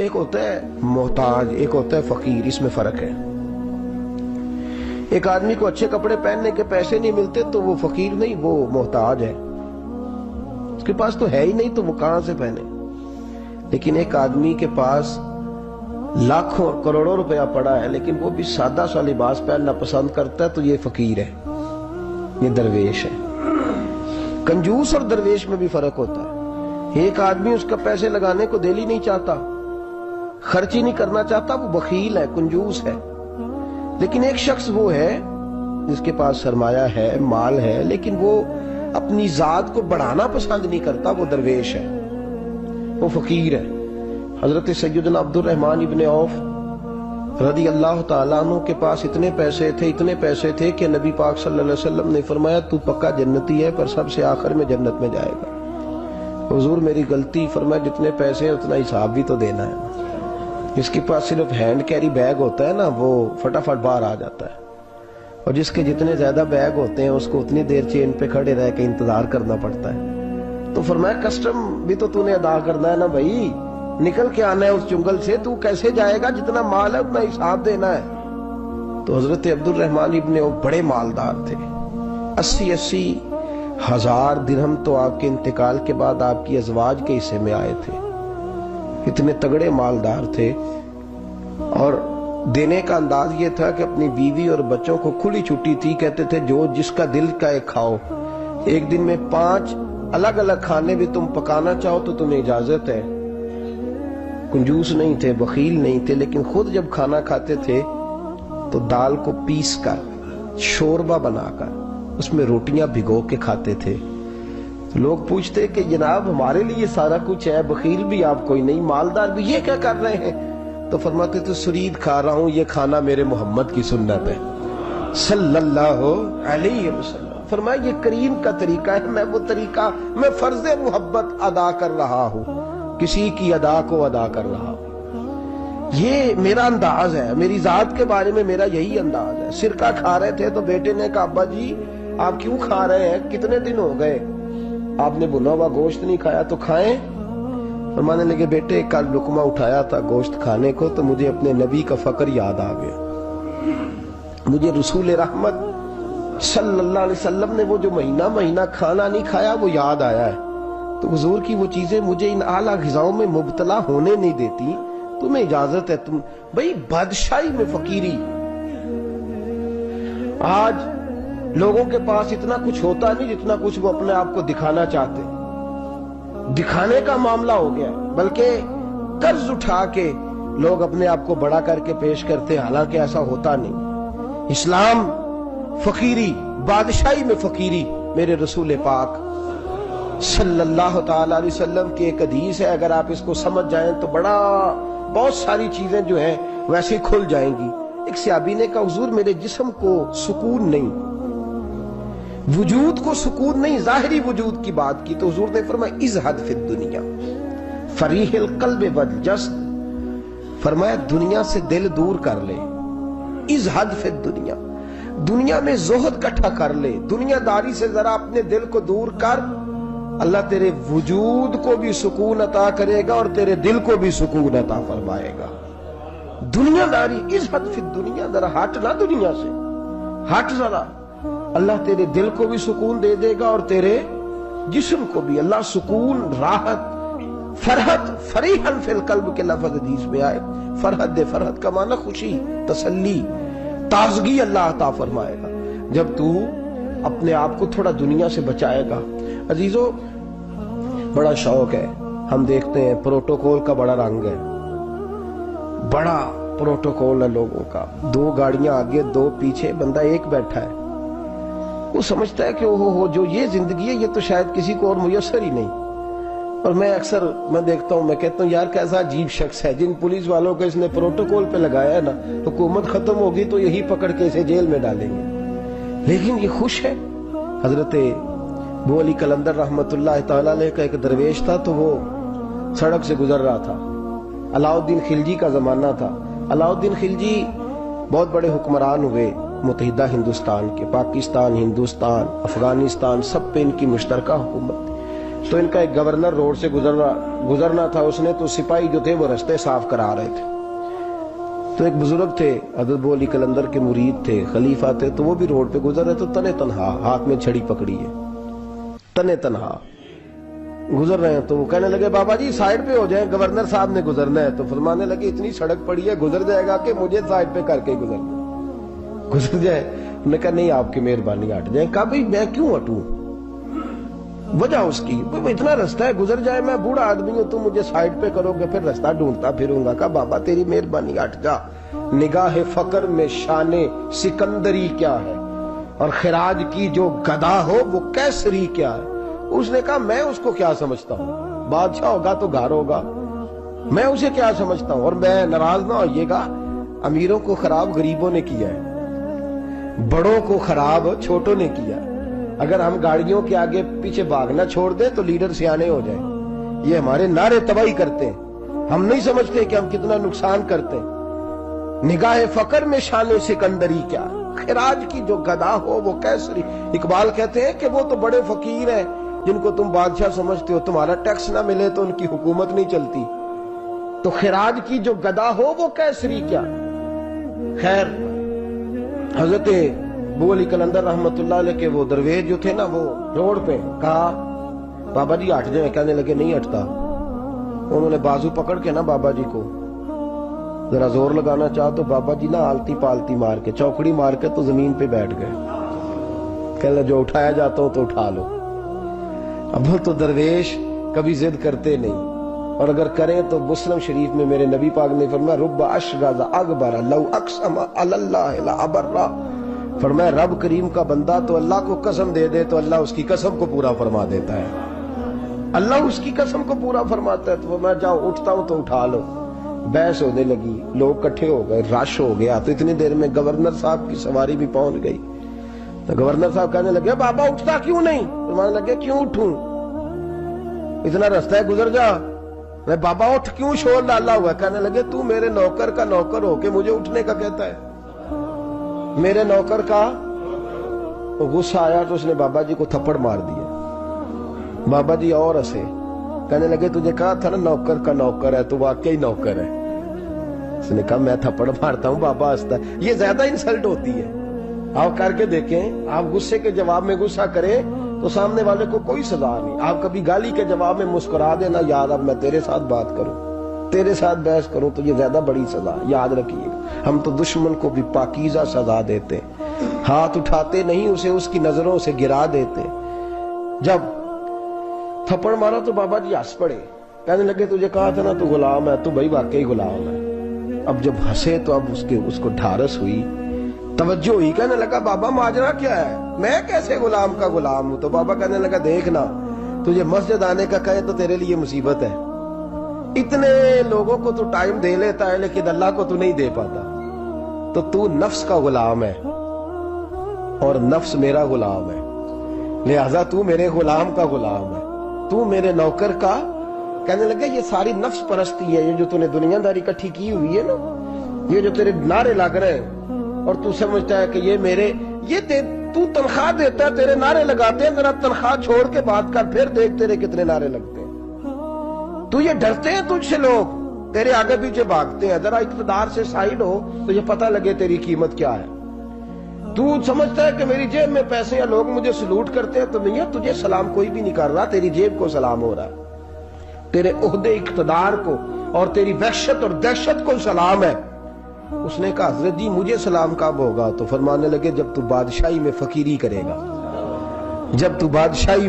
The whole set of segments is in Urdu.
ایک ہوتا ہے محتاج، ایک ہوتا ہے فقیر، اس میں فرق ہے۔ ایک آدمی کو اچھے کپڑے پہننے کے پیسے نہیں ملتے تو وہ فقیر نہیں، وہ محتاج ہے، اس کے پاس تو ہے ہی نہیں تو وہ کہاں سے پہنے۔ لیکن ایک آدمی کے پاس لاکھوں اور کروڑوں روپیہ پڑا ہے لیکن وہ بھی سادہ سا لباس پہننا پسند کرتا ہے تو یہ فقیر ہے، یہ درویش ہے۔ کنجوس اور درویش میں بھی فرق ہوتا ہے۔ ایک آدمی اس کا پیسے لگانے کو دل ہی نہیں چاہتا، خرچ ہی نہیں کرنا چاہتا، وہ بخیل ہے، کنجوس ہے۔ لیکن ایک شخص وہ ہے جس کے پاس سرمایہ ہے، مال ہے، لیکن وہ اپنی ذات کو بڑھانا پسند نہیں کرتا، وہ درویش ہے، وہ فقیر ہے۔ حضرت سیدنا عبد الرحمن ابن عوف رضی اللہ تعالیٰ عنہ کے پاس اتنے پیسے تھے کہ نبی پاک صلی اللہ علیہ وسلم نے فرمایا تو پکا جنتی ہے پر سب سے آخر میں جنت میں جائے گا۔ حضور میری غلطی، فرمایا جتنے پیسے ہیں اتنا حساب بھی تو دینا ہے۔ جس کے پاس صرف ہینڈ کیری بیگ ہوتا ہے نا وہ فٹافٹ باہر آ جاتا ہے، اور جس کے جتنے زیادہ بیگ ہوتے ہیں اس کو اتنی دیر چین پہ کھڑے رہ کے انتظار کرنا پڑتا ہے۔ تو فرمایا کسٹم بھی تو نے ادا کرنا ہے نا بھائی، نکل کے آنا ہے اس جنگل سے، تو کیسے جائے گا؟ جتنا مال ہے اتنا حساب دینا ہے۔ تو حضرت عبد الرحمن ابن عوف بڑے مالدار تھے، 80 ہزار درہم تو آپ کے انتقال کے بعد آپ کی ازواج کے حصے میں آئے تھے، اتنے تگڑے مالدار تھے۔ اور دینے کا انداز یہ تھا کہ اپنی بیوی اور بچوں کو کھلی چھٹی تھی، کہتے تھے جو جس کا دل کا ایک کھاؤ، ایک دن میں 5 الگ الگ کھانے بھی تم پکانا چاہو تو تمہیں اجازت ہے۔ کنجوس نہیں تھے، بخیل نہیں تھے، لیکن خود جب کھانا کھاتے تھے تو دال کو پیس کر شوربہ بنا کر اس میں روٹیاں بھگو کے کھاتے تھے۔ لوگ پوچھتے کہ جناب ہمارے لیے سارا کچھ ہے، بخیل بھی آپ کوئی نہیں، مالدار بھی، یہ کیا کر رہے ہیں؟ تو فرماتے تھے سرید کھا رہا ہوں، یہ کھانا میرے محمد کی سنت ہے صلی اللہ علیہ وسلم۔ فرمایا یہ کریم کا طریقہ ہے، میں وہ طریقہ، میں فرض محبت ادا کر رہا ہوں، کسی کی ادا کو ادا کر رہا ہوں، یہ میرا انداز ہے، میری ذات کے بارے میں میرا یہی انداز ہے۔ سرکہ کھا رہے تھے تو بیٹے نے کہا ابا جی آپ کیوں کھا رہے ہیں، کتنے دن ہو گئے آپ نے بھنا ہوا گوشت نہیں کھایا، تو کھائیں۔ فرمانے لگے بیٹے کل لقمہ اٹھایا تھا گوشت کھانے کو تو مجھے اپنے نبی کا فقر یاد آ گیا، مجھے رسول رحمت صلی اللہ علیہ وسلم نے وہ جو مہینہ کھانا نہیں کھایا وہ یاد آیا ہے۔ تو حضور کی وہ چیزیں مجھے ان اعلیٰ غذاؤں میں مبتلا ہونے نہیں دیتی، تمہیں اجازت ہے۔ تم بھئی بادشاہی میں فقیری، آج لوگوں کے پاس اتنا کچھ ہوتا نہیں جتنا کچھ وہ اپنے آپ کو دکھانا چاہتے، دکھانے کا معاملہ ہو گیا، بلکہ قرض اٹھا کے لوگ اپنے آپ کو بڑا کر کے پیش کرتے، حالانکہ ایسا ہوتا نہیں۔ اسلام فقیری، بادشاہی میں فقیری، میرے رسول پاک صلی اللہ تعالی علیہ وسلم کی ایک حدیث ہے، اگر آپ اس کو سمجھ جائیں تو بہت ساری چیزیں جو ہیں ویسے کھل جائیں گی۔ ایک صحابی نے کہا حضور میرے جسم کو سکون نہیں، وجود کو سکون نہیں، ظاہری وجود کی بات کی، تو حضور نے فرمایا ازہد فی الدنیا فریح القلب والجسد، فرمایا دنیا سے دل دور کر لے، ازہد فی الدنیا، دنیا میں زہد کٹھا کر لے، دنیا داری سے ذرا اپنے دل کو دور کر، اللہ تیرے وجود کو بھی سکون عطا کرے گا اور تیرے دل کو بھی سکون عطا فرمائے گا۔ دنیا داری، ازہد فی الدنیا، ذرا ہٹ نہ دنیا سے، ہٹ ذرا، اللہ تیرے دل کو بھی سکون دے دے گا اور تیرے جسم کو بھی۔ اللہ سکون، راحت، فرحت، فریحاً فی القلب کے لفظ حدیث میں آئے، فرحت دے، فرحت کا معنی خوشی، تسلی، تازگی اللہ عطا فرمائے گا جب تو اپنے آپ کو تھوڑا دنیا سے بچائے گا۔ عزیزو بڑا شوق ہے، ہم دیکھتے ہیں پروٹوکول کا بڑا رنگ ہے، بڑا پروٹوکول ہے لوگوں کا، 2 گاڑیاں آگے 2 پیچھے، بندہ ایک بیٹھا ہے، وہ سمجھتا ہے کہ اوہو جو یہ زندگی ہے یہ تو شاید کسی کو اور میسر ہی نہیں۔ اور میں اکثر دیکھتا ہوں، میں کہتا ہوں یار کیسا عجیب شخص ہے، جن پولیس والوں کو اس نے پروٹوکول پہ لگایا ہے نا، حکومت ختم ہوگی تو یہی پکڑ کے اسے جیل میں ڈالیں گے، لیکن یہ خوش ہے۔ حضرت ابو علی قلندر رحمت اللہ تعالیٰ علیہ کا ایک درویش تھا، تو وہ سڑک سے گزر رہا تھا، علاء الدین خلجی کا زمانہ تھا۔ علاء الدین خلجی بہت بڑے حکمران ہوئے متحدہ ہندوستان کے، پاکستان، ہندوستان، افغانستان، سب پہ ان کی مشترکہ حکومت۔ تو ان کا ایک گورنر روڈ سے گزرنا تھا، اس نے تو سپاہی جو تھے وہ رستے صاف کرا رہے تھے، تو ایک بزرگ تھے حضرت ابو علی کلندر کے مرید تھے، خلیفہ تھے، تو وہ بھی روڈ پہ گزر رہے، تو تنے تنہا ہاتھ میں چھڑی پکڑی ہے، تنے تنہا گزر رہے ہیں۔ تو وہ کہنے لگے بابا جی سائیڈ پہ ہو جائیں، گورنر صاحب نے گزرنا ہے۔ تو فرمانے لگے اتنی سڑک پڑی ہے، گزر جائے گا کہ مجھے سائیڈ پہ کر کے گزر جائے؟ انہوں نے کہا نہیں آپ کی مہربانی ہٹ جائیں۔ کہا بھئی میں کیوں ہٹوں؟ وجہ اس کی اتنا رستہ ہے، گزر جائے، میں بوڑھا آدمی ہوں، تم مجھے سائیڈ پہ کرو گے پھر رستہ ڈھونڈتا پھروں گا۔ کہا بابا تیری مہربانی ہٹ جا، نگاہ فقر میں شان سکندری کیا ہے، اور خراج کی جو گدا ہو وہ کیسری کیا ہے۔ اس نے کہا میں اس کو کیا سمجھتا ہوں، بادشاہ ہوگا تو گھر ہوگا، میں اسے کیا سمجھتا ہوں، اور میں ناراض نہ ہوئیے گا، امیروں کو خراب غریبوں نے کیا ہے، بڑوں کو خراب چھوٹوں نے کیا۔ اگر ہم گاڑیوں کے آگے پیچھے بھاگنا چھوڑ دیں تو لیڈر سیانے ہو جائیں، یہ ہمارے نعرے تباہی کرتے ہیں، ہم نہیں سمجھتے کہ ہم کتنا نقصان کرتے ہیں۔ نگاہ فقر میں شان سکندری کیا، خراج کی جو گدا ہو وہ کیسری۔ اقبال کہتے ہیں کہ وہ تو بڑے فقیر ہیں جن کو تم بادشاہ سمجھتے ہو، تمہارا ٹیکس نہ ملے تو ان کی حکومت نہیں چلتی، تو خراج کی جو گدا ہو وہ کیسری کیا۔ خیر حضرت ابو علی کلندر رحمت اللہ علیہ کے وہ درویش جو تھے نا، وہ روڈ پہ کہا بابا جی ہٹ جائیں، کہنے لگے نہیں ہٹتا۔ انہوں نے بازو پکڑ کے نا بابا جی کو ذرا زور لگانا چاہا تو بابا جی نا آلتی پالتی مار کے چوکڑی مار کے تو زمین پہ بیٹھ گئے، کہنے جو اٹھایا جاتا ہوں تو اٹھا لو۔ اب تو درویش کبھی ضد کرتے نہیں، اور اگر کریں تو مسلم شریف میں میرے نبی پاک نے فرمایا رب اشغاز اکبر لو اقسم علی اللہ لابرہ، فرمایا رب کریم کا بندہ تو اللہ کو قسم دے دے تو اللہ اس کی قسم کو پورا فرما دیتا ہے، اللہ اس کی قسم کو پورا فرماتا ہے۔ تو میں جاؤ اٹھتا ہوں تو اٹھا لو۔ بحث ہونے لگی، لوگ کٹھے ہو گئے، رش ہو گیا، تو اتنی دیر میں گورنر صاحب کی سواری بھی پہنچ گئی۔ تو گورنر صاحب کہنے لگے بابا اٹھتا کیوں نہیں؟ فرمانے لگے کیوں اٹھوں، اتنا رستہ ہے گزر جا۔ میں بابا اٹھ کیوں شور ڈالا ہوا؟ کہنے لگے تو میرے نوکر کا نوکر ہو کے مجھے اٹھنے کا کہتا ہے، میرے نوکر کا۔ وہ غصہ آیا تو اس نے بابا جی کو تھپڑ مار دیا۔ بابا جی اور ہنسے، کہنے لگے تجھے کہا تھا نا نوکر کا نوکر ہے، تو واقعی نوکر ہے۔ اس نے کہا میں تھپڑ مارتا ہوں، بابا ہنستا ہے۔ یہ زیادہ انسلٹ ہوتی ہے، آپ کر کے دیکھیں، آپ غصے کے جواب میں غصہ کریں تو سامنے والے کو کوئی سزا نہیں۔ آپ کبھی گالی کے جواب میں مسکرا دینا یار اب میں تیرے ساتھ بات کروں، تیرے ساتھ بحث کروں، تو یہ زیادہ بڑی سزا، یاد رکھیے گا۔ ہم تو دشمن کو بھی پاکیزہ سزا دیتے، ہاتھ اٹھاتے نہیں، اسے اس کی نظروں سے گرا دیتے۔ جب تھپڑ مارا تو بابا جی ہنس پڑے، کہنے لگے تجھے کہا تھا نا تو غلام ہے، تو بھائی واقعی غلام ہے۔ اب جب ہنسے تو اب اس کو ڈھارس ہوئی، توجہ ہوئی، کہنے لگا بابا ماجرا کیا ہے، میں کیسے غلام کا غلام ہوں؟ تو بابا کہنے لگا دیکھنا، تجھے مسجد آنے کا کہے تو تیرے لیے مصیبت ہے، اتنے لوگوں کو تو ٹائم دے لیتا ہے لیکن اللہ کو تو نہیں دے پاتا، تو نفس کا غلام ہے اور نفس میرا غلام ہے، لہذا تو میرے غلام کا غلام ہے، تو میرے نوکر کا۔ کہنے لگا یہ ساری نفس پرستی ہے، یہ جو تو نے دنیا داری کٹھی کی ہوئی ہے نا، یہ جو تیرے نعرے لگ رہے ہیں اور تو سمجھتا ہے کہ یہ میرے، تو تنخواہ دیتا ہے، تیرے نعرے لگاتے ہیں، ذرا تنخواہ چھوڑ کے بات کر، پھر دیکھ تیرے کتنے نعرے لگتے ہیں۔ تو یہ ڈرتے ہیں تجھ سے، لوگ تیرے آگے پیچھے بھاگتے ہیں، ذرا اقتدار سے سائیڈ ہو تو یہ پتہ لگے تیری قیمت کیا ہے۔ تو سمجھتا ہے کہ میری جیب میں پیسے ہیں، لوگ مجھے سلوٹ کرتے ہیں، تو نہیں ہے، تجھے سلام کوئی بھی نہیں کر رہا، تیری جیب کو سلام ہو رہا ہے، تیرے عہدے اقتدار کو اور تیری وحشت اور دہشت کو سلام ہے۔ اس نے کہا حضرت جی مجھے سلام کب ہوگا؟ تو فرمانے لگے جب تو بادشاہی میں فقیری کرے گا، جب تو بادشاہی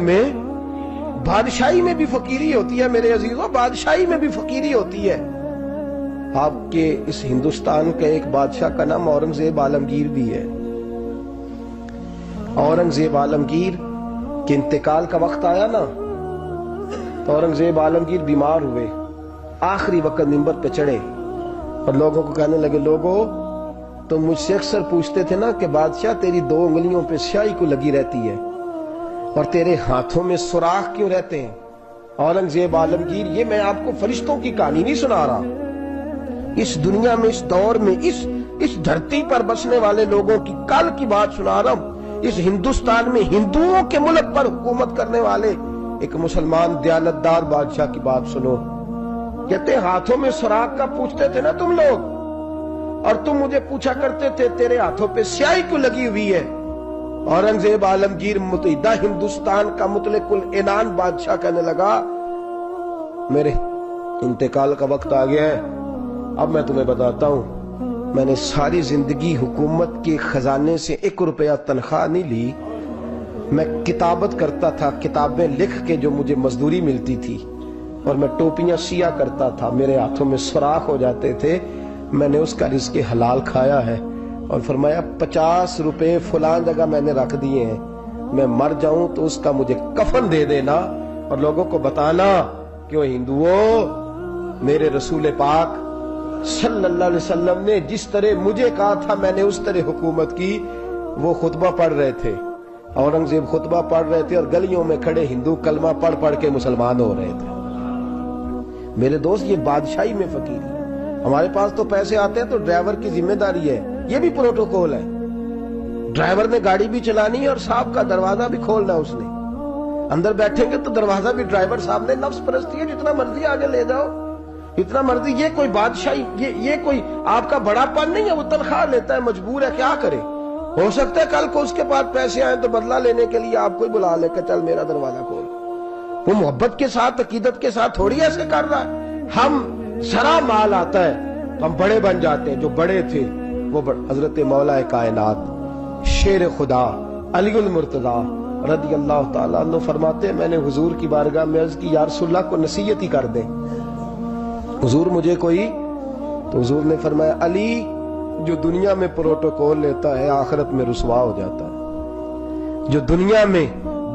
میں بھی فقیری ہوتی ہے میرے عزیزوں، بادشاہی میں بھی فقیری ہوتی ہے۔ آپ کے اس ہندوستان کے ایک بادشاہ کا نام اورنگزیب عالمگیر بھی ہے۔ اورنگزیب عالمگیر کے انتقال کا وقت آیا نا، تو اورنگزیب عالمگیر بیمار ہوئے، آخری وقت منبر پہ چڑھے اور لوگوں کو کہنے لگے لوگوں تم مجھ سے اکثر پوچھتے تھے نا کہ بادشاہ تیری 2 انگلیوں پہ سیاہی کو لگی رہتی ہے اور تیرے ہاتھوں میں سوراخ کیوں رہتے ہیں؟ اورنگزیب عالمگیر یہ میں آپ کو فرشتوں کی کہانی نہیں سنا رہا، اس دنیا میں، اس دور میں، اس دھرتی پر بسنے والے لوگوں کی کل کی بات سنا رہا ہوں۔ اس ہندوستان میں ہندوؤں کے ملک پر حکومت کرنے والے ایک مسلمان دیانتدار بادشاہ کی بات سنو. کہتے ہاتھوں میں سراغ کا پوچھتے تھے نا تم لوگ, اور تم مجھے پوچھا کرتے تھے تیرے ہاتھوں پہ سیاہی کیوں لگی ہوئی ہے. اورنگزیب عالمگیر متحدہ ہندوستان کا مطلق العنان بادشاہ کہنے لگا میرے انتقال کا وقت آ گیا ہے. اب میں تمہیں بتاتا ہوں, میں نے ساری زندگی حکومت کے خزانے سے 1 روپیہ تنخواہ نہیں لی. میں کتابت کرتا تھا, کتابیں لکھ کے جو مجھے مزدوری ملتی تھی, اور میں ٹوپیاں سیا کرتا تھا, میرے ہاتھوں میں سوراخ ہو جاتے تھے. میں نے اس کا رزق حلال کھایا ہے. اور فرمایا 50 روپے فلاں جگہ میں نے رکھ دیے ہیں, میں مر جاؤں تو اس کا مجھے کفن دے دینا, اور لوگوں کو بتانا کہ وہ ہندوؤں میرے رسول پاک صلی اللہ علیہ وسلم نے جس طرح مجھے کہا تھا میں نے اس طرح حکومت کی. وہ خطبہ پڑھ رہے تھے, اورنگزیب خطبہ پڑھ رہے تھے, اور گلیوں میں کھڑے ہندو کلمہ پڑھ پڑھ کے مسلمان ہو رہے تھے. میرے دوست یہ بادشاہی میں فقیری. ہمارے پاس تو پیسے آتے ہیں تو ڈرائیور کی ذمہ داری ہے, یہ بھی پروٹوکول ہے. ڈرائیور نے گاڑی بھی چلانی ہے اور صاحب کا دروازہ بھی کھولنا, اس نے اندر بیٹھیں گے تو دروازہ بھی ڈرائیور صاحب نے. نفس پرستی ہے, جتنا مرضی آگے لے جاؤ, اتنا مرضی. یہ کوئی بادشاہی, یہ کوئی آپ کا بڑا پن نہیں ہے. وہ تنخواہ لیتا ہے, مجبور ہے, کیا کرے. ہو سکتا ہے کل کو اس کے پاس پیسے آئیں تو بدلہ لینے کے لیے آپ کو ہی بلا لے کہ چل میرا دروازہ کھول. وہ محبت کے ساتھ, عقیدت کے ساتھ تھوڑی ایسے کر رہا ہے. ہم ذرا مال آتا ہے تو ہم بڑے بن جاتے ہیں. جو بڑے تھے وہ حضرت مولا کائنات شیر خدا علی المرتضیٰ رضی اللہ تعالیٰ عنہ فرماتے ہیں میں نے حضور کی بارگاہ میں عرض کی یا رسول اللہ کو نصیحت ہی کر دیں حضور مجھے کوئی. تو حضور نے فرمایا علی جو دنیا میں پروٹوکول لیتا ہے آخرت میں رسوا ہو جاتا ہے. جو دنیا میں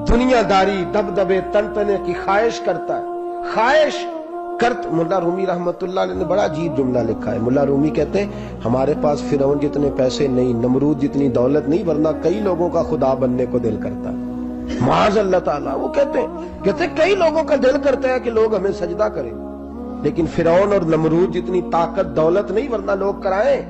دنیا داری دبدبے تنتنے کی خواہش کرتا ہے, خواہش کرت. ملا رومی رحمت اللہ علیہ نے بڑا عجیب جملہ لکھا ہے. ملا رومی کہتے ہیں ہمارے پاس فرعون جتنے پیسے نہیں, نمرود جتنی دولت نہیں, ورنہ کئی لوگوں کا خدا بننے کو دل کرتا ہے. معاذ اللہ تعالیٰ. وہ کہتے ہیں کئی لوگوں کا دل کرتا ہے کہ لوگ ہمیں سجدہ کریں, لیکن فرعون اور نمرود جتنی طاقت دولت نہیں, ورنہ لوگ کرائیں.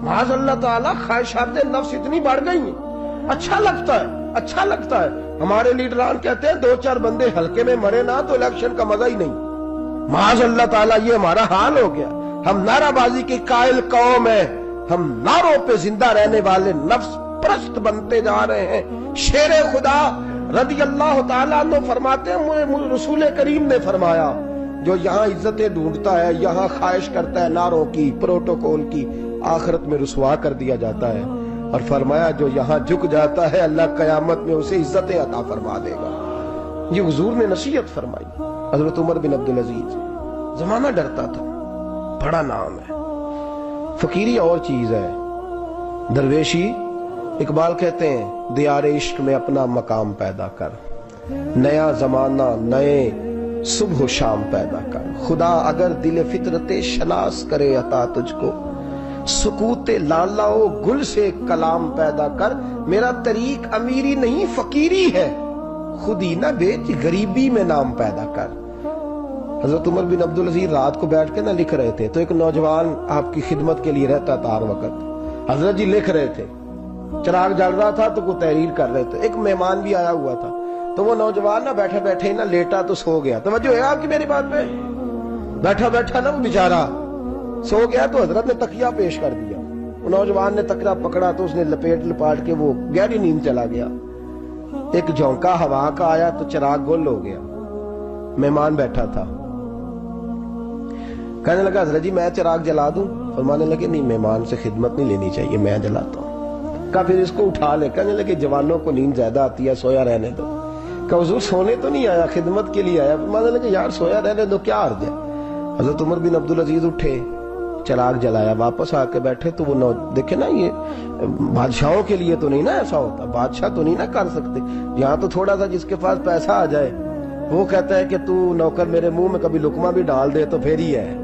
معاذ اللہ تعالیٰ. خواہشات نفس اتنی بڑھ گئی ہیں. اچھا لگتا ہے, اچھا لگتا ہے. ہمارے لیڈران کہتے ہیں 2-4 بندے ہلکے میں مرے نہ تو الیکشن کا مزہ ہی نہیں. معاذ اللہ تعالیٰ یہ ہمارا حال ہو گیا. ہم نعرہ بازی کی قائل قوم ہیں, ہم نعروں پہ زندہ رہنے والے نفس پرست بنتے جا رہے ہیں. شیر خدا رضی اللہ تعالیٰ عنہ فرماتے ہیں رسول کریم نے فرمایا جو یہاں عزتیں ڈھونڈتا ہے, یہاں خواہش کرتا ہے نعروں کی, پروٹوکول کی, آخرت میں رسوا کر دیا جاتا ہے. اور فرمایا جو یہاں جھک جاتا ہے اللہ قیامت میں اسے عزتیں عطا فرما دے گا. یہ حضور نے نصیحت فرمائی. حضرت عمر بن عبدالعزیز, زمانہ ڈرتا تھا, بڑا نام ہے. فقیری اور چیز ہے, درویشی. اقبال کہتے ہیں دیار عشق میں اپنا مقام پیدا کر, نیا زمانہ نئے صبح و شام پیدا کر. خدا اگر دل فطرت شناس کرے عطا تجھ کو, سکوت لالا و گل سے کلام پیدا کر. میرا طریق امیری نہیں فقیری ہے, خودی نہ بیچ غریبی میں نام پیدا کر. حضرت عمر بن عبدالعزیز رات کو بیٹھ کے نہ لکھ رہے تھے, تو ایک نوجوان آپ کی خدمت کے لیے رہتا تھا ہر وقت. حضرت جی لکھ رہے تھے, چراغ جل رہا تھا تو کوئی تحریر کر رہے تھے. ایک مہمان بھی آیا ہوا تھا, تو وہ نوجوان نہ بیٹھے بیٹھے نہ لیٹا تو سو گیا. توجہ ہے آپ کی میری بات پہ؟ بیٹھا بیٹھا نا وہ بیچارہ سو گیا, تو حضرت نے تکیہ پیش کر دیا. وہ نوجوان نے تکیہ پکڑا تو اس نے لپاٹ کے وہ گہری نیند چلا گیا. ایک جھونکا ہوا کا آیا تو چراغ گل ہو گیا. مہمان بیٹھا تھا, کہنے لگا حضرت جی میں چراغ جلا دوں؟ فرمانے لگے نہیں, مہمان سے خدمت نہیں لینی چاہیے, میں جلاتا ہوں. کہا پھر اس کو اٹھا لے. کہنے لگے جوانوں کو نیند زیادہ آتی ہے, سویا رہنے دو. کہا حضور سونے تو نہیں آیا, خدمت کے لیے آیا. فرمانے لگے یار سویا رہنے دو, کیا عرض ہے. حضرت عمر بن عبدالعزیز اٹھے, چراغ جلایا, واپس آ کے بیٹھے تو وہ دیکھے نا, یہ بادشاہوں کے لیے تو نہیں نا ایسا ہوتا, بادشاہ تو نہیں نا کر سکتے. یہاں تو تھوڑا سا جس کے پاس پیسہ آ جائے وہ کہتا ہے کہ تو نوکر میرے منہ میں کبھی لقمہ بھی ڈال دے تو پھر ہی ہے,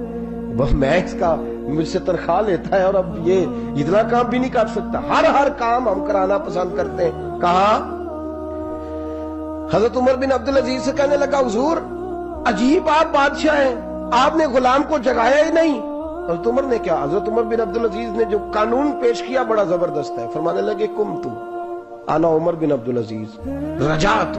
میں اس کا مجھ سے تنخواہ لیتا ہے اور اب یہ اتنا کام بھی نہیں کر سکتا. ہر کام ہم کرانا پسند کرتے ہیں. کہا حضرت عمر بن عبدالعزیز سے کہنے لگا حضور عجیب آپ بادشاہ ہیں, آپ نے غلام کو جگایا ہی نہیں. حضرت عمر نے کیا, حضرت عمر بن عبدالعزیز نے جو قانون پیش کیا بڑا زبردست ہے. فرمانے لگے کم تو انا عمر بن عبدالعزیز رجعت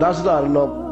10,000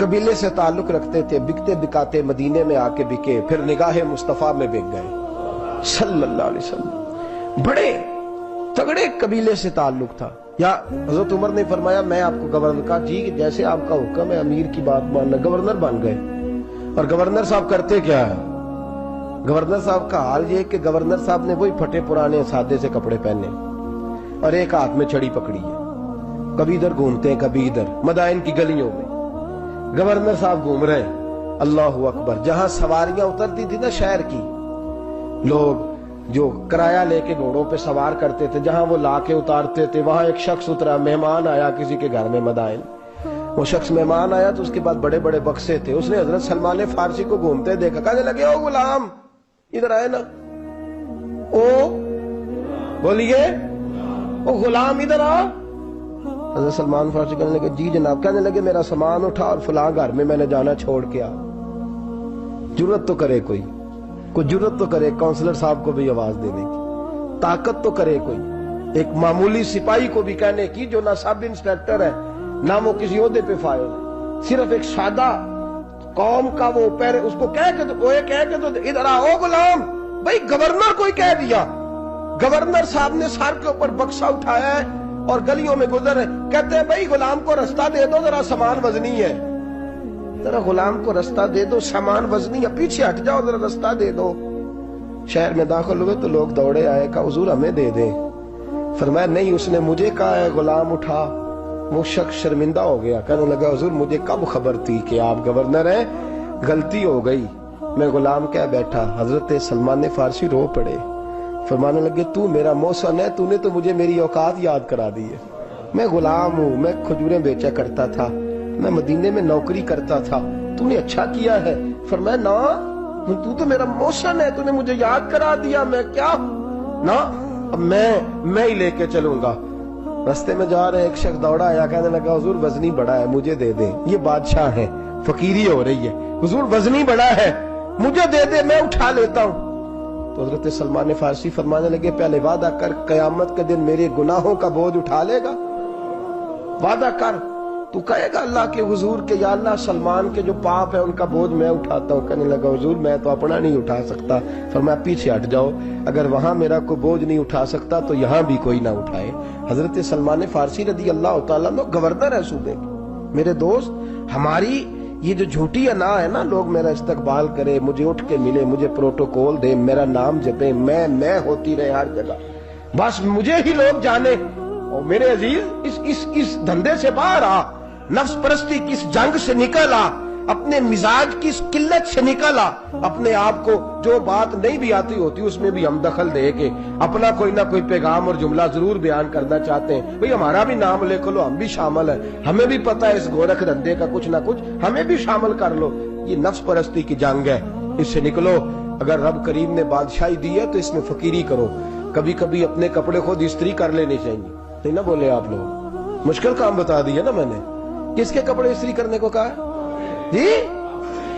قبیلے سے تعلق رکھتے تھے، بکتے بکاتے مدینے میں آ کے بکے، پھر نگاہ مصطفیٰ میں بک گئے صلی اللہ علیہ وسلم۔ بڑے تگڑے قبیلے سے تعلق تھا۔ یا حضرت عمر نے فرمایا میں آپ کو گورنر کا، جی جیسے آپ کا حکم ہے، امیر کی بات ماننا، گورنر بن گئے۔ اور گورنر صاحب کرتے کیا ہے؟ گورنر صاحب کا حال یہ کہ گورنر صاحب نے وہی پھٹے پرانے سادے سے کپڑے پہنے اور ایک ہاتھ میں چھڑی پکڑی ہے، کبھی ادھر گھومتے ہیں کبھی ادھر، مدائن کی گلیوں میں گورنر صاحب گھوم رہے ہیں۔ اللہ اکبر۔ جہاں سواریاں اترتی تھی نا شہر کی، لوگ جو کرایہ لے کے گھوڑوں پہ سوار کرتے تھے، جہاں وہ لا کے اتارتے تھے، وہاں ایک شخص اترا، مہمان آیا کسی کے گھر میں مدائن، وہ شخص مہمان آیا تو اس کے بعد بڑے بڑے بکسے تھے، اس نے حضرت سلمان فارسی کو گھومتے دیکھا، کہنے لگے او غلام ادھر آئے نا، او بولیے او غلام ادھر آ۔ حضرت سلمان فارسی کہنے لگے جی جناب، کہنے لگے میرا سامان اٹھا اور فلاں گھر میں میں نے جانا چھوڑ کے آ۔ جرت تو کرے کوئی جرت تو کرے کونسلر صاحب کو بھی آواز دینے کی، طاقت تو کرے کوئی، ایک معمولی سپاہی کو بھی کہنے کی جو نہ سب انسپیکٹر ہے نہ وہ کسی عہدے پہ فائل ہے، صرف ایک سادہ قوم کا وہ پیر، اس کو کہہ کے تو ادھر آؤ غلام، بھائی گورنر کوئی کہہ دیا۔ گورنر صاحب نے سر کے اوپر بکسا اٹھایا ہے اور گلیوں میں گزر رہے، کہتے ہیں بھائی غلام کو رستہ دے دو، ذرا سامان وزنی ہے، ذرا غلام کو رستہ دے دو، سامان وزنی ہے، پیچھے ہٹ جاؤ، ذرا رستہ دے دو۔ شہر میں داخل ہوئے تو لوگ دوڑے آئے، کہا حضور ہمیں دے دیں۔ فرمایا نہیں، اس نے مجھے کہا ہے غلام اٹھا۔ وہ شخص شرمندہ ہو گیا، کہنے لگا حضور مجھے کب خبر تھی کہ آپ گورنر ہیں، غلطی ہو گئی، میں غلام کہہ بیٹھا۔ حضرت سلمان فارسی رو پڑے، فرمانے لگے تو میرا محسن ہے، تو نے تو مجھے میری اوقات یاد کرا دی ہے، میں غلام ہوں، میں کھجوریں بیچا کرتا تھا، میں مدینے میں نوکری کرتا تھا، تو نے اچھا کیا ہے۔ فرمایا نا تو میرا محسن ہے، تو نے مجھے یاد کرا دیا، میں کیا نا اب میں ہی لے کے چلوں گا۔ رستے میں جا رہے ایک شخص دوڑا آیا، کہنے لگا حضور وزنی بڑا ہے مجھے دے دیں، یہ بادشاہ ہے، فقیری ہو رہی ہے، حضور وزنی بڑا ہے مجھے دے دے، میں اٹھا لیتا ہوں۔ تو حضرت سلمان فارسی فرمانے لگے پہلے وعدہ کر قیامت کے دن میرے گناہوں کا بوجھ اٹھا لے گا، وعدہ کر، تو کہے گا اللہ کے حضور کے یا اللہ سلمان کے جو پاپ ہے ان کا بوجھ میں اٹھاتا ہوں۔ کہنے لگا حضور میں تو اپنا نہیں اٹھا سکتا۔ فرمایا پیچھے ہٹ جاؤ، اگر وہاں میرا کوئی بوجھ نہیں اٹھا سکتا تو یہاں بھی کوئی نہ اٹھائے۔ حضرت سلمان فارسی رضی اللہ تعالیٰ عنہ گورنر ہے صوبے کے۔ میرے دوست ہماری یہ جو جھوٹی انا ہے نا، لوگ میرا استقبال کرے، مجھے اٹھ کے ملے، مجھے پروٹوکول دے، میرا نام جپے، میں ہوتی رہے ہر جگہ، بس مجھے ہی لوگ جانے۔ اور میرے عزیز اس دھندے سے باہر آ، نفس پرستی کی اس جنگ سے نکل آ، اپنے مزاج کی اس قلت سے نکل آ، اپنے آپ کو جو بات نہیں بھی آتی ہوتی اس میں بھی ہم دخل دے کے اپنا کوئی نہ کوئی پیغام اور جملہ ضرور بیان کرنا چاہتے ہیں۔ بھئی ہمارا بھی نام لکھ لو، ہم بھی شامل ہیں، ہمیں بھی پتہ ہے اس گورکھ دھندے کا کچھ نہ کچھ، ہمیں بھی شامل کر لو۔ یہ نفس پرستی کی جنگ ہے، اس سے نکلو۔ اگر رب کریم نے بادشاہی دی ہے تو اس میں فقیری کرو، کبھی کبھی اپنے کپڑے خود استری کر لینے چاہیے، نہیں نہ بولے آپ لوگ؟ مشکل کام بتا دیا نا میں نے، کس کے کپڑے استری کرنے کو کہا جی؟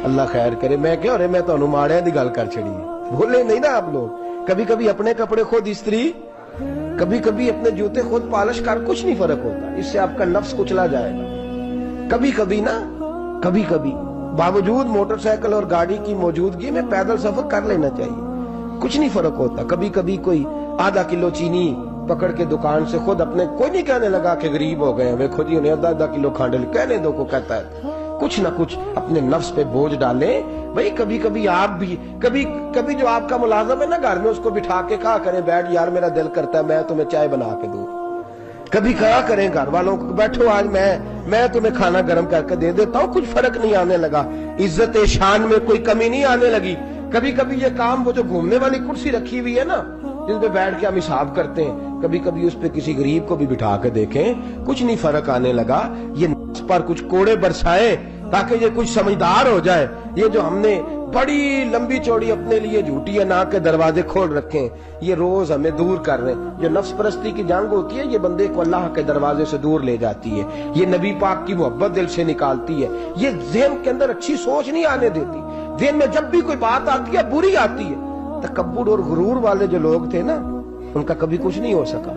اللہ خیر کرے، میں کیا ہو رہے، میں تو ماڑے دی گل کر چھڑی ہے، بولے نہیں نا آپ لوگ۔ کبھی کبھی اپنے کپڑے خود استری، کبھی کبھی اپنے جوتے خود پالش کر، کچھ نہیں فرق ہوتا، اس سے آپ کا نفس کچلا جائے گا۔ کبھی کبھی نا، کبھی کبھی باوجود موٹر سائیکل اور گاڑی کی موجودگی میں پیدل سفر کر لینا چاہیے، کچھ نہیں فرق ہوتا۔ کبھی کبھی کوئی آدھا کلو چینی پکڑ کے دکان سے خود اپنے، کوئی نہیں کہنے لگا کہ غریب ہو گئے ہیں، ویکھو جی انہیں آدھا کلو کھانڈل، کہنے دو کو کہتا ہے، کچھ نہ کچھ اپنے نفس پہ بوجھ ڈالیں۔ بھئی کبھی کبھی آپ بھی، کبھی جو آپ کا ملازم ہے نا گھر میں، اس کو بٹھا کے کہا کریں بیٹھ یار میرا دل کرتا ہے میں تمہیں چائے بنا کے دوں۔ کبھی کہا کریں گھر والوں کو بیٹھو آج میں تمہیں کھانا گرم کر کے دے دیتا ہوں، کچھ فرق نہیں آنے لگا، عزت شان میں کوئی کمی نہیں آنے لگی۔ کبھی کبھی یہ کام، وہ جو گھومنے والی کرسی رکھی ہوئی ہے نا جن پہ بیٹھ کے ہم حساب کرتے ہیں، کبھی کبھی اس پہ کسی غریب کو بھی بٹھا کے دیکھیں، کچھ نہیں فرق آنے لگا۔ یہ نفس پر کچھ کوڑے برسائے تاکہ یہ کچھ سمجھدار ہو جائے۔ یہ جو ہم نے بڑی لمبی چوڑی اپنے لیے جھوٹی انا کے دروازے کھول رکھے ہیں، یہ روز ہمیں دور کر رہے ہیں۔ جو نفس پرستی کی جنگ ہوتی ہے یہ بندے کو اللہ کے دروازے سے دور لے جاتی ہے، یہ نبی پاک کی محبت دل سے نکالتی ہے، یہ ذہن کے اندر اچھی سوچ نہیں آنے دیتی۔ ذہن میں جب بھی کوئی بات آتی ہے بری آتی ہے۔ تکبر اور غرور والے جو لوگ تھے نا ان کا کبھی کچھ نہیں ہو سکا۔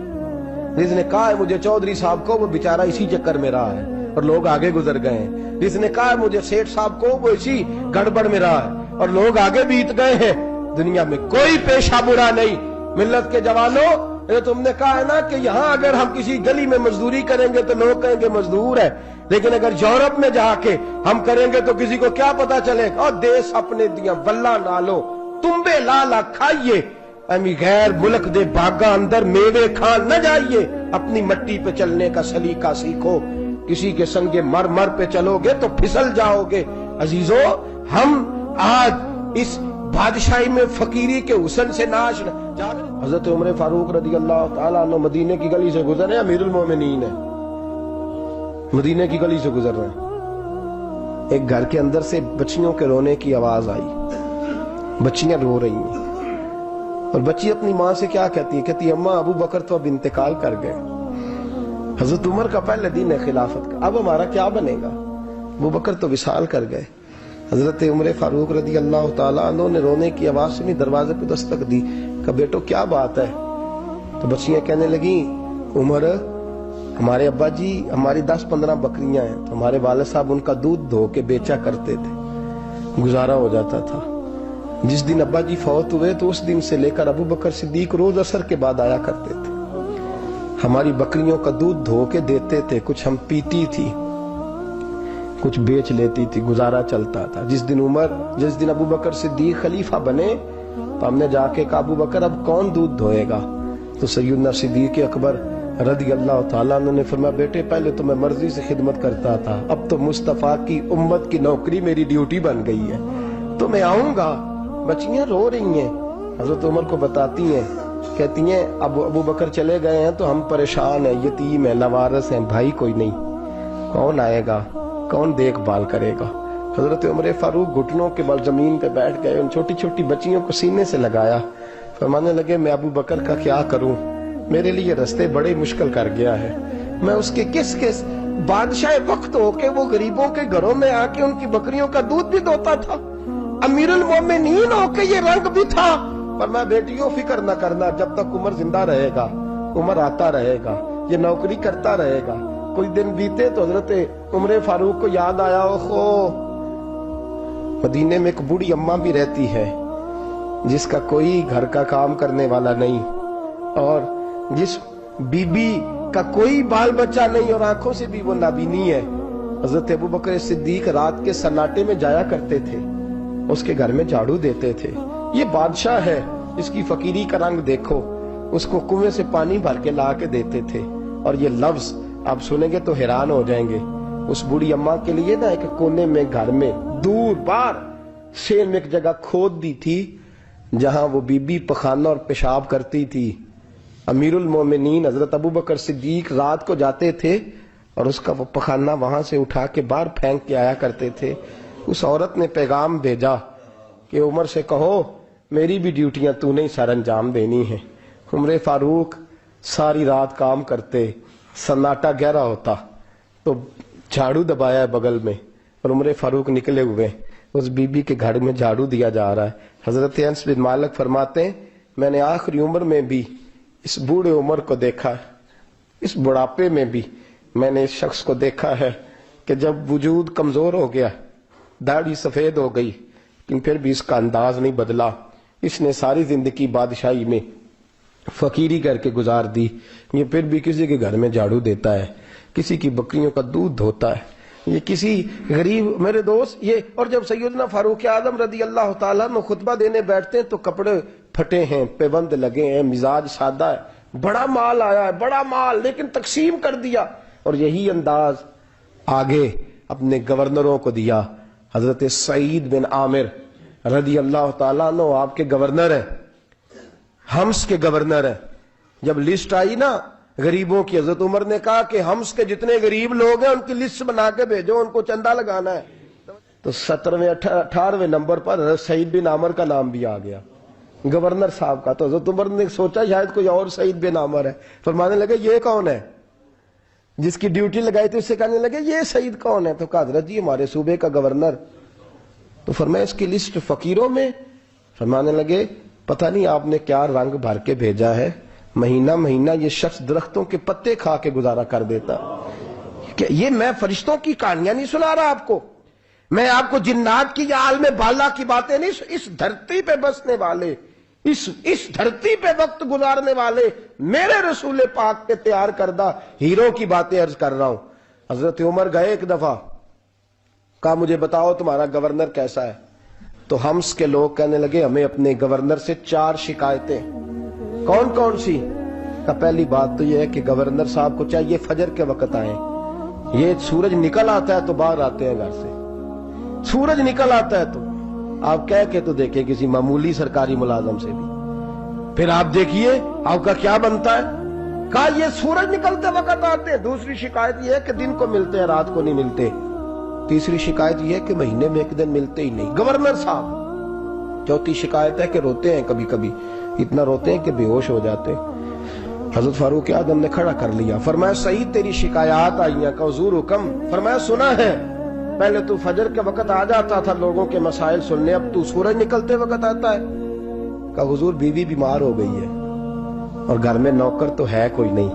جس نے کہا ہے مجھے چودھری صاحب کو، وہ بیچارہ اسی چکر میں رہا ہے، اور لوگ آگے گزر گئے ہیں. جس نے کہا مجھے سیٹھ صاحب کو وہ اسی گڑبڑ میں رہا ہے اور لوگ آگے بیت گئے ہیں. دنیا میں کوئی پیشہ برا نہیں. ملت کے جوانوں، تم نے کہا ہے نا کہ یہاں اگر ہم کسی گلی میں مزدوری کریں گے تو لوگ کہیں گے مزدور ہے، لیکن اگر یورپ میں جا کے ہم کریں گے تو کسی کو کیا پتا چلے گا؟ اور دیس اپنے دیا ولہ نالو تمبے لالا کھائیے، امی غیر ملک دے باغاں اندر میوے کھان نہ جائیے. اپنی مٹی پہ چلنے کا سلیقہ سیکھو. کسی کے سنگ مر پہ چلو گے تو پھسل جاؤ گے. عزیزو، ہم آج اس بادشاہی میں فقیری کے حسن سے ناش نہ. حضرت عمر فاروق رضی اللہ تعالیٰ عنہ مدینے کی گلی سے گزر رہے ہیں، امیر المومنین ہے، مدینے کی گلی سے گزر رہے ہیں. ایک گھر کے اندر سے بچیوں کے رونے کی آواز آئی. بچیاں رو رہی ہیں اور بچی اپنی ماں سے کیا کہتی ہے؟ کہتی ہے اماں ابو بکر تو اب انتقال کر گئے. حضرت عمر کا پہلے دن ہے خلافت کا، اب ہمارا کیا بنے گا؟ ابو بکر تو وصال کر گئے. حضرت عمر فاروق رضی اللہ تعالیٰ عنہ نے رونے کی آواز سے دروازے پہ دستک دی کہ بیٹو کیا بات ہے؟ تو بچیاں کہنے لگیں عمر، ہمارے ابا جی ہماری 10-15 بکریاں ہیں تو ہمارے والد صاحب ان کا دودھ دھو کے بیچا کرتے تھے، گزارا ہو جاتا تھا. جس دن ابا جی فوت ہوئے تو اس دن سے لے کر ابو بکر صدیق روز عصر کے بعد آیا کرتے تھے، ہماری بکریوں کا دودھ دھو کے دیتے تھے، کچھ ہم پیتی تھی، کچھ بیچ لیتی تھی، گزارا چلتا تھا. جس دن ابو بکر صدیق خلیفہ بنے تو ہم نے جا کے کہا ابو بکر اب کون دودھ دھوئے گا؟ تو سیدنا صدیق اکبر رضی اللہ تعالیٰ عنہ نے فرمایا بیٹے پہلے تو میں مرضی سے خدمت کرتا تھا، اب تو مصطفیٰ کی امت کی نوکری میری ڈیوٹی بن گئی ہے تو میں آؤں گا. بچیاں رو رہی ہیں، حضرت عمر کو بتاتی ہیں، کہتی ہیں اب ابو بکر چلے گئے ہیں تو ہم پریشان ہیں، یتیم ہیں، لوارث ہیں، بھائی کوئی نہیں، کون آئے گا، کون دیکھ بھال کرے گا؟ حضرت عمر فاروق گھٹنوں کے بل زمین پہ بیٹھ گئے، ان چھوٹی چھوٹی بچیوں کو سینے سے لگایا، فرمانے لگے میں ابو بکر کا کیا کروں، میرے لیے رستے بڑے مشکل کر گیا ہے. میں اس کے کس بادشاہ وقت ہو کے وہ غریبوں کے گھروں میں آ کے ان کی بکریوں کا دودھ بھی دوتا تھا، امیر المومنین ہو کے یہ رنگ بھی تھا. پر میں بیٹیوں فکر نہ کرنا، جب تک عمر زندہ رہے گا، عمر آتا رہے گا، یہ نوکری کرتا رہے گا. کوئی دن بیتے تو حضرت عمر فاروق کو یاد آیا اوہو مدینے میں ایک بوڑھی اماں بھی رہتی ہے جس کا کوئی گھر کا کام کرنے والا نہیں اور جس بی بی کا کوئی بال بچہ نہیں اور آنکھوں سے بھی وہ نابینی ہے. حضرت ابو بکر صدیق رات کے سناٹے میں جایا کرتے تھے، اس کے گھر میں جھاڑو دیتے تھے. یہ بادشاہ ہے، اس کی فقیری کا رنگ دیکھو. اس کو کنویں سے پانی بھر کے لا کے دیتے تھے. اور یہ لفظ آپ سنیں گے تو حیران ہو جائیں گے. اس بوڑھی اماں کے لیے نا ایک کونے میں گھر میں دور بار شیر میں ایک جگہ کھود دی تھی جہاں وہ بی بی پخانہ اور پیشاب کرتی تھی. امیر المومنین حضرت ابو بکر صدیق رات کو جاتے تھے اور اس کا وہ پخانہ وہاں سے اٹھا کے باہر پھینک کے آیا کرتے تھے. اس عورت نے پیغام بھیجا کہ عمر سے کہو میری بھی ڈیوٹیاں تو نے سر انجام دینی ہیں. عمر فاروق ساری رات کام کرتے، سناٹا گہرا ہوتا تو جھاڑو دبایا ہے بغل میں اور عمر فاروق نکلے ہوئے اس بی بی کے گھر میں جھاڑو دیا جا رہا ہے. حضرت انس بن مالک فرماتے ہیں میں نے آخری عمر میں بھی اس بوڑھے عمر کو دیکھا ہے، اس بڑھاپے میں بھی میں نے اس شخص کو دیکھا ہے کہ جب وجود کمزور ہو گیا، داڑھی سفید ہو گئی، لیکن پھر بھی اس کا انداز نہیں بدلا. اس نے ساری زندگی بادشاہی میں فقیری کر کے گزار دی، یہ پھر بھی کسی کے گھر میں جھاڑو دیتا ہے، کسی کی بکریوں کا دودھ دھوتا ہے، یہ کسی غریب میرے دوست یہ. اور جب سیدنا فاروق اعظم رضی اللہ تعالیٰ میں خطبہ دینے بیٹھتے ہیں تو کپڑے پھٹے ہیں، پیبند لگے ہیں، مزاج سادہ ہے، بڑا مال آیا ہے، بڑا مال، لیکن تقسیم کر دیا. اور یہی انداز آگے اپنے گورنروں کو دیا. حضرت سعید بن عامر رضی اللہ تعالیٰ عنہ آپ کے گورنر ہیں، حمص کے گورنر ہیں. جب لسٹ آئی نا غریبوں کی، حضرت عمر نے کہا کہ حمص کے جتنے غریب لوگ ہیں ان کی لسٹ بنا کے بھیجو، ان کو چندہ لگانا ہے. تو 17ویں 18ویں نمبر پر حضرت سعید بن عامر کا نام بھی آ گیا، گورنر صاحب کا. تو حضرت عمر نے سوچا شاید کوئی اور سعید بن عامر ہے، فرمانے لگے یہ کون ہے؟ جس کی ڈیوٹی لگائی تھی اس سے کہنے لگے یہ سعید کون ہے؟ تو کہا حضرت جی ہمارے صوبے کا گورنر. تو فرمایا اس کی لسٹ فقیروں میں؟ فرمانے لگے پتہ نہیں آپ نے کیا رنگ بھر کے بھیجا ہے، مہینہ مہینہ یہ شخص درختوں کے پتے کھا کے گزارا کر دیتا. کہ یہ میں فرشتوں کی کہانیاں نہیں سنا رہا آپ کو، میں آپ کو جنات کی یا عالم بالا کی باتیں نہیں، اس دھرتی پہ بسنے والے، اس دھرتی پہ وقت گزارنے والے میرے رسول پاک کے تیار کردہ ہیرو کی باتیں عرض کر رہا ہوں۔ حضرت عمر گئے ایک دفعہ، کہا مجھے بتاؤ تمہارا گورنر کیسا ہے؟ تو حمص کے لوگ کہنے لگے ہمیں اپنے گورنر سے 4 شکایتیں۔ کون کون سی؟ کہ پہلی بات تو یہ ہے کہ گورنر صاحب کو چاہیے فجر کے وقت آئیں، یہ سورج نکل آتا ہے تو باہر آتے ہیں گھر سے، سورج نکل آتا ہے تو آپ کہہ کے تو دیکھیں کسی معمولی سرکاری ملازم سے بھی، پھر آپ دیکھیے آپ کا کیا بنتا ہے۔ کہا یہ سورج نکلتے وقت آتے ہیں۔ دوسری شکایت یہ ہے کہ دن کو ملتے ہیں رات کو نہیں ملتے۔ تیسری شکایت یہ ہے کہ مہینے میں ایک دن ملتے ہی نہیں گورنر صاحب۔ چوتھی شکایت ہے کہ روتے ہیں، کبھی کبھی اتنا روتے ہیں کہ بے ہوش ہو جاتے ہیں۔ حضرت فاروق اعظم نے کھڑا کر لیا، فرمایا صحیح تیری شکایات آئی ہیں، کہ حضور حکم۔ فرمایا سنا ہے، پہلے تو فجر کے وقت آ جاتا تھا لوگوں کے مسائل سننے، اب تو سورج نکلتے وقت آتا ہے۔ کہ حضور بیوی بیمار ہو گئی ہے اور گھر میں نوکر تو ہے کوئی نہیں،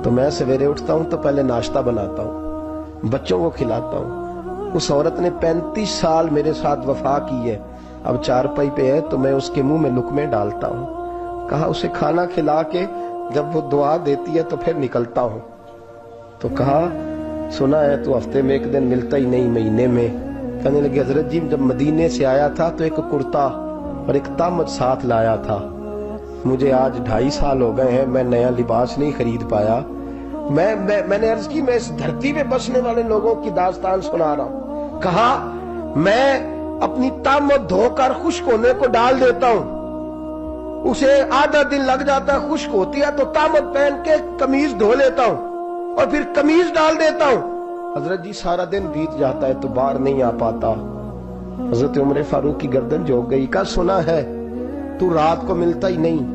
تو میں سویرے اٹھتا ہوں تو پہلے ناشتہ بناتا ہوں، بچوں کو کھلاتا ہوں۔ اس عورت نے 35 سال میرے ساتھ وفا کی ہے، اب چارپائی پہ ہے تو میں اس کے منہ میں لقمے ڈالتا ہوں۔ کہا اسے کھانا کھلا کے جب وہ دعا دیتی ہے تو پھر نکلتا ہوں۔ تو کہا سنا ہے تو ہفتے میں ایک دن ملتا ہی نہیں، مہینے میں۔ کہنے لگے حضرت جی جب مدینے سے آیا تھا تو ایک کرتا اور ایک تامت ساتھ لایا تھا، مجھے آج 2.5 سال ہو گئے ہیں، میں نیا لباس نہیں خرید پایا۔ میں نے عرض کی میں اس دھرتی پہ بسنے والے لوگوں کی داستان سنا رہا ہوں۔ کہا میں اپنی تامت دھو کر خشک ہونے کو ڈال دیتا ہوں، اسے آدھا دن لگ جاتا ہے، خشک ہوتی ہے تو تامت پہن کے قمیض دھو لیتا ہوں اور پھر قمیض ڈال دیتا ہوں۔ حضرت جی سارا دن بیت جاتا ہے تو باہر نہیں آ پاتا۔ حضرت عمر فاروق کی گردن جھک گئی۔ کہا سنا ہے تو رات کو ملتا ہی نہیں،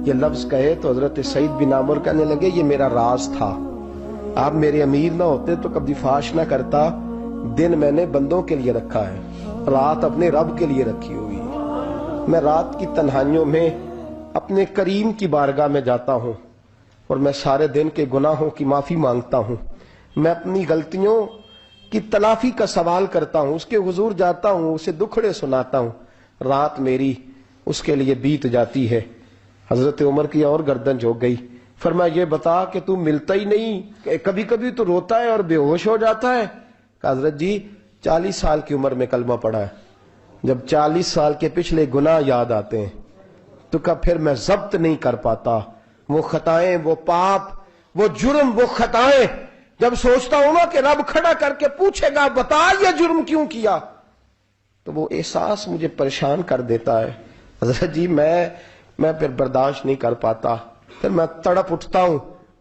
یہ لفظ کہے تو حضرت سعید بن عامر کہنے لگے یہ میرا راز تھا، آپ میرے امیر نہ ہوتے تو کبھی فاش نہ کرتا، دن میں نے بندوں کے لیے رکھا ہے، رات اپنے رب کے لیے رکھی ہوئی ہے۔ میں رات کی تنہائیوں میں اپنے کریم کی بارگاہ میں جاتا ہوں اور میں سارے دن کے گناہوں کی معافی مانگتا ہوں، میں اپنی غلطیوں کی تلافی کا سوال کرتا ہوں، اس کے حضور جاتا ہوں، اسے دکھڑے سناتا ہوں، رات میری اس کے لیے بیت جاتی ہے۔ حضرت عمر کی اور گردن جھک گئی۔ فرمایا یہ بتا کہ تو ملتا ہی نہیں، کبھی کبھی تو روتا ہے اور بے ہوش ہو جاتا ہے۔ کہ حضرت جی 40 سال کی عمر میں کلمہ پڑھا ہے، جب 40 سال کے پچھلے گناہ یاد آتے ہیں تو کب پھر میں ضبط نہیں کر پاتا، وہ خطائیں، وہ پاپ، وہ جرم، وہ خطائیں جب سوچتا ہوں نا کہ رب کھڑا کر کے پوچھے گا بتا یہ جرم کیوں کیا، تو وہ احساس مجھے پریشان کر دیتا ہے۔ حضرت جی میں پھر برداشت نہیں کر پاتا، پھر میں تڑپ اٹھتا ہوں،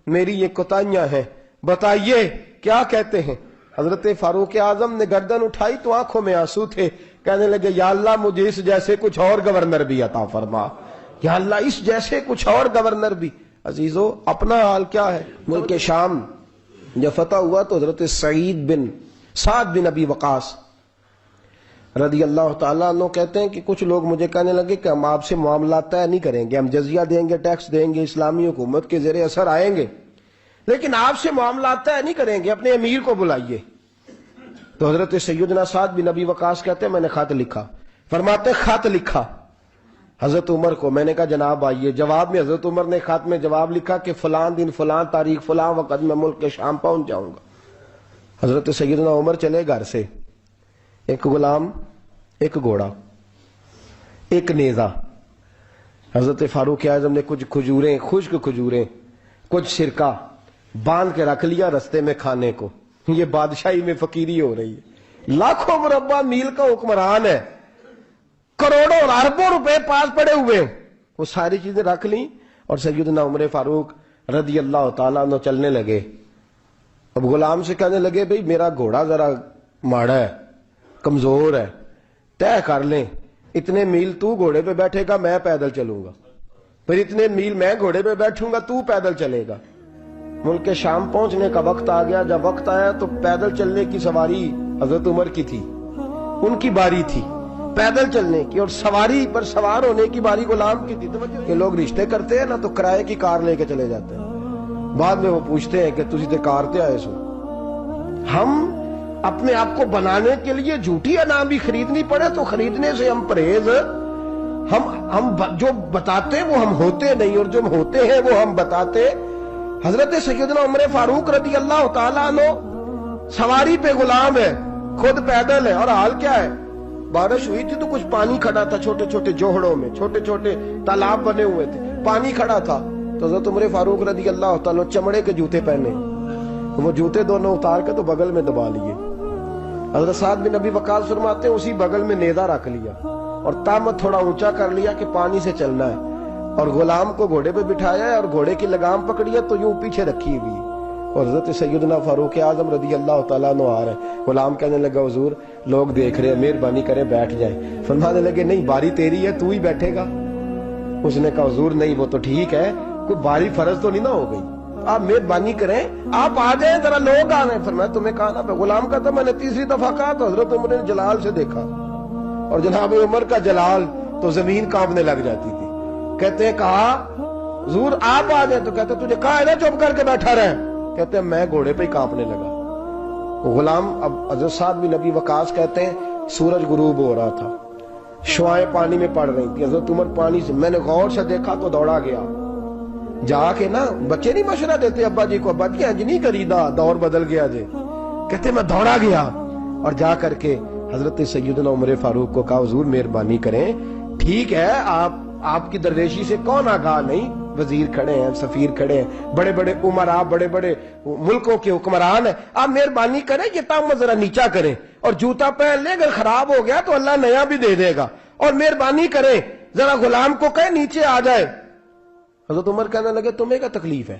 میری یہ کوتاہیاں ہیں، بتائیے کیا کہتے ہیں۔ حضرت فاروق اعظم نے گردن اٹھائی تو آنکھوں میں آنسو تھے، کہنے لگے یا اللہ مجھے اس جیسے کچھ اور گورنر بھی عطا فرما، یا اللہ اس جیسے کچھ اور گورنر بھی۔ عزیزو اپنا حال کیا ہے؟ ملک شام جب فتح ہوا تو حضرت سعد بن ابی وقاص رضی اللہ تعالیٰ عنہ کہتے ہیں کہ کچھ لوگ مجھے کہنے لگے کہ ہم آپ سے معاملات طے نہیں کریں گے، ہم جزیہ دیں گے، ٹیکس دیں گے، اسلامی حکومت کے زیر اثر آئیں گے، لیکن آپ سے معاملات طے نہیں کریں گے، اپنے امیر کو بلائیے۔ تو حضرت سیدنا سعد بن ابی وقاص کہتے ہیں میں نے خط لکھا، فرماتے خط لکھا حضرت عمر کو، میں نے کہا جناب آئیے۔ جواب میں حضرت عمر نے خط میں جواب لکھا کہ فلان دن فلان تاریخ فلان وقت میں ملک کے شام پہنچ جاؤں گا۔ حضرت سیدنا عمر چلے گھر سے، ایک غلام، ایک گھوڑا، ایک نیزہ۔ حضرت فاروق اعظم نے کچھ کھجوریں، خشک کھجوریں، کچھ سرکہ باندھ کے رکھ لیا رستے میں کھانے کو۔ یہ بادشاہی میں فقیری ہو رہی ہے، لاکھوں مربع میل کا حکمران ہے، کروڑوں اور اربوں روپے پاس پڑے ہوئے، وہ ساری چیزیں رکھ لیں اور سیدنا عمر فاروق رضی اللہ تعالیٰ عنہ چلنے لگے۔ اب غلام سے کہنے لگے بھئی میرا گھوڑا ذرا ماڑا ہے، کمزور ہے، طے کر لیں، اتنے میل تو گھوڑے پہ بیٹھے گا میں پیدل چلوں گا، پھر اتنے میل میں گھوڑے پہ بیٹھوں گا تو پیدل چلے گا۔ ملک شام پہنچنے کا وقت آ گیا، جب وقت آیا تو پیدل چلنے کی سواری حضرت عمر کی تھی، ان کی باری تھی پیدل چلنے کی، اور سواری پر سوار ہونے کی باری غلام کی تھی۔ کہ لوگ رشتے کرتے ہیں نا تو کرائے کی کار لے کے چلے جاتے ہیں، بعد میں وہ پوچھتے ہیں کہ تسی تے کار تے آئے سو، ہم اپنے آپ کو بنانے کے لیے جھوٹی انا بھی خریدنی پڑے تو خریدنے سے ہم پرہیز، ہم جو بتاتے وہ ہم ہوتے نہیں، اور جو ہوتے ہیں وہ ہم بتاتے۔ حضرت سیدنا عمر فاروق رضی اللہ تعالیٰ عنہ سواری پہ غلام ہے، خود پیدل ہے، اور حال کیا ہے؟ بارش ہوئی تھی تو کچھ پانی کھڑا تھا چھوٹے چھوٹے جوہڑوں میں، چھوٹے چھوٹے تالاب بنے ہوئے تھے، پانی کھڑا تھا۔ تو حضرت عمر فاروق رضی اللہ تعالیٰ چمڑے کے جوتے پہنے، وہ جوتے دونوں اتار کے تو بغل میں دبا لیے۔ حضرت سعد بن ابی وقاص فرماتے ہیں اسی بغل میں نیزہ رکھ لیا اور تامت تھوڑا اونچا کر لیا کہ پانی سے چلنا ہے، اور غلام کو گھوڑے پہ بٹھایا ہے اور گھوڑے کی لگام پکڑی ہے تو یوں پیچھے رکھی ہوئی، اور حضرت سیدنا فاروق اعظم رضی اللہ تعالیٰ عنہ آ رہے ہیں۔ غلام کہنے لگا حضور لوگ دیکھ رہے ہیں، مہربانی کریں بیٹھ جائیں۔ فرمانے لگے نہیں، باری تیری ہے، تو ہی بیٹھے گا۔ اس نے کہا حضور نہیں، وہ تو ٹھیک ہے، کوئی باری فرض تو نہیں نہ ہو گئی، آپ مہربانی کریں آپ آ جائیں، ذرا لوگ آ رہے ہیں۔ فرمایا تمہیں کہا نا، غلام کا تھا، میں نے تیسری دفعہ کہا تو حضرت عمر نے جلال سے دیکھا، اور جناب عمر کا جلال تو زمین کانپنے لگ جاتی تھی۔ کہتے ہیں کہا حضور آپ آ جائیں، تو کہتے تجھے کہا ہے نا چپ کر کے بیٹھا رہے، کہتے ہیں میں گھوڑے پہ ہی کانپنے لگا۔ غلام اب حضرت سعد بن ابی وقاص کہتے ہیں سورج غروب ہو رہا تھا، شعائیں پانی میں پڑ رہی تھی، حضرت عمر پانی سے، میں نے غور سے دیکھا تو دوڑا گیا، جا کے نا بچے نہیں مشورہ دیتے ابا جی کو، ابا جی انج نہیں کریدا، دور بدل گیا جی، کہتے میں دوڑا گیا اور جا کر کے حضرت سیدنا عمر فاروق کو کہا حضور مہربانی کریں، ٹھیک ہے آپ کی درویشی سے کون آگاہ نہیں، وزیر کھڑے ہیں، سفیر کھڑے ہیں، بڑے بڑے عمرا، بڑے بڑے ملکوں کے حکمران ہیں، آپ مہربانی کریں یہ تام ذرا نیچا کریں، اور جوتا پہن لیں، اگر خراب ہو گیا تو اللہ نیا بھی دے دے گا، اور مہربانی کریں ذرا غلام کو کہیں نیچے آ جائے۔ حضرت عمر کہنے لگے تمہیں کیا تکلیف ہے؟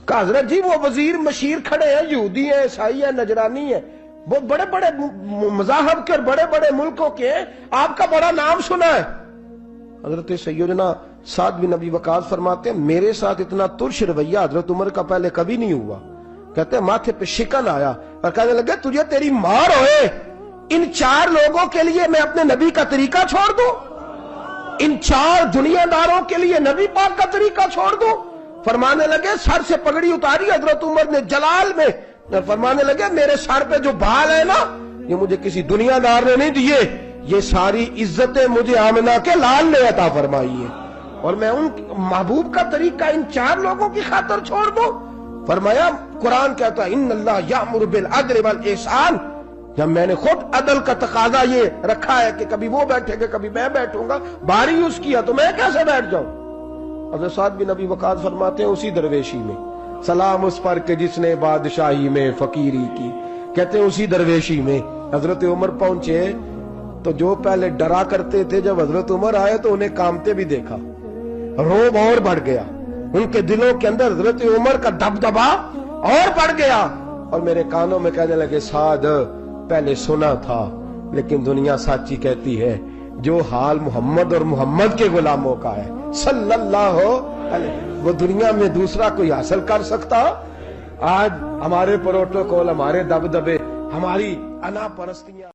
کہا حضرت جی وہ وزیر مشیر کھڑے ہیں، یہودی ہیں، عیسائی ہیں، نجرانی ہیں، وہ بڑے بڑے مذاہب کے اور بڑے بڑے ملکوں کے ہیں، آپ کا بڑا نام سنا ہے۔ حضرت سیدنا سعد بن ابی وقاص فرماتے ہیں میرے ساتھ اتنا ترش رویہ حضرت عمر کا پہلے کبھی نہیں ہوا، کہتے ہیں ماتھے پہ شکن آیا اور کہنے لگے تجھے تیری مار ہوئے، ان 4 لوگوں کے لیے میں اپنے نبی کا طریقہ چھوڑ دوں، ان 4 دنیا داروں کے لیے نبی پاک کا طریقہ چھوڑ دوں؟ فرمانے لگے سر سے پگڑی اتاری حضرت عمر نے جلال میں، فرمانے لگے میرے سر پہ جو بال ہے نا یہ مجھے کسی دنیا دار نے نہیں دیے، یہ ساری عزتیں مجھے آمنہ کے لال نے عطا فرمائی ہے، اور میں ان محبوب کا طریقہ ان 4 لوگوں کی خاطر چھوڑ دوں؟ فرمایا قرآن کہتا ہے ان اللہ یأمر بالعدل والاحسان، جب میں نے خود عدل کا تقاضا یہ رکھا ہے کہ کبھی وہ بیٹھے گا کبھی میں بیٹھوں گا، باری یوز کیا تو میں کیسے بیٹھ جاؤں؟ حضرت سعد بن ابی وقاص فرماتے ہیں اسی درویشی میں سلام اس پر کہ جس نے بادشاہی میں فقیری کی، کہتے ہیں اسی درویشی میں حضرت عمر پہنچے تو جو پہلے ڈرا کرتے تھے جب حضرت عمر آئے تو انہیں کامتے بھی دیکھا، روب اور بڑھ گیا، ان کے دلوں کے اندر حضرت عمر کا دبدبا اور بڑھ گیا، اور میرے کانوں میں کہنے لگے سعد پہلے سنا تھا لیکن دنیا سچی کہتی ہے جو حال محمد اور محمد کے غلاموں کا ہے صلی اللہ علیہ، وہ دنیا میں دوسرا کوئی حاصل کر سکتا؟ آج ہمارے پروٹوکول، ہمارے دبدبے، ہماری انا پرستیاں